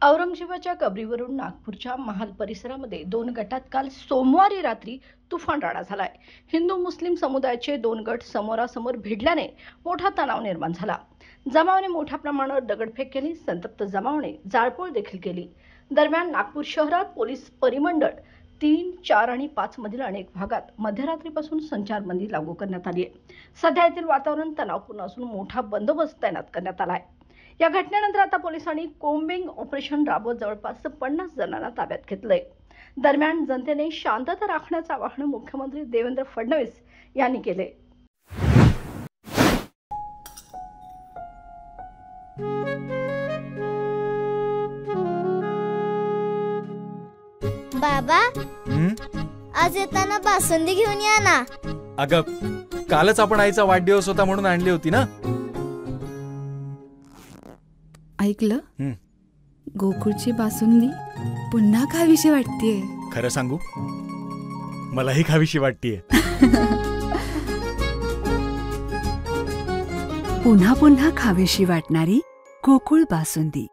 औरंगजेबाच्या कबरीवरून नागपूरच्या महाल परिसरामध्ये 2 गटात काल सोमवारी रात्री तुफान राडा झालाय. हिंदू मुस्लिम समुदायाचे 2 गट समोरासमोर भिडल्याने मोठा तणाव निर्माण झाला. जमावाने मोठ्या प्रमाणावर दगडफेक केली. संतप्त जमावाने जाळपोळ देखील केली. दरम्यान नागपूर शहरात पोलीस परिमंडळ 3, 4 आणि 5 मधील अनेक भागात मध्यरात्रीपासून संचारबंदी लागू करण्यात आली आहे. सध्या येथील वातावरण तणावपूर्ण असून मोठा बंदोबस्त तैनात करण्यात आला आहे. या घटनेनंतर आता पोलिसांनी कोम्बिंग ऑपरेशन राबवत जवळपास 50 जणांना ताब्यात घेतलंय. दरम्यान जनतेने शांतता राखण्याचं आवाहन मुख्यमंत्री देवेंद्र फडणवीस यांनी केले. बाबा, आज येताना बासुंदी घेऊन या ना. अगं, कालच आपण आईचा वाढदिवस होता म्हणून आणली होती ना. ऐकलं, गोकुळची बासुंदी पुन्हा खावीशी वाटतेय. खरं सांगू, मलाही खावीशी वाटतेय. पुन्हा पुन्हा खावीशी वाटणारी गोकुळ बासुंदी.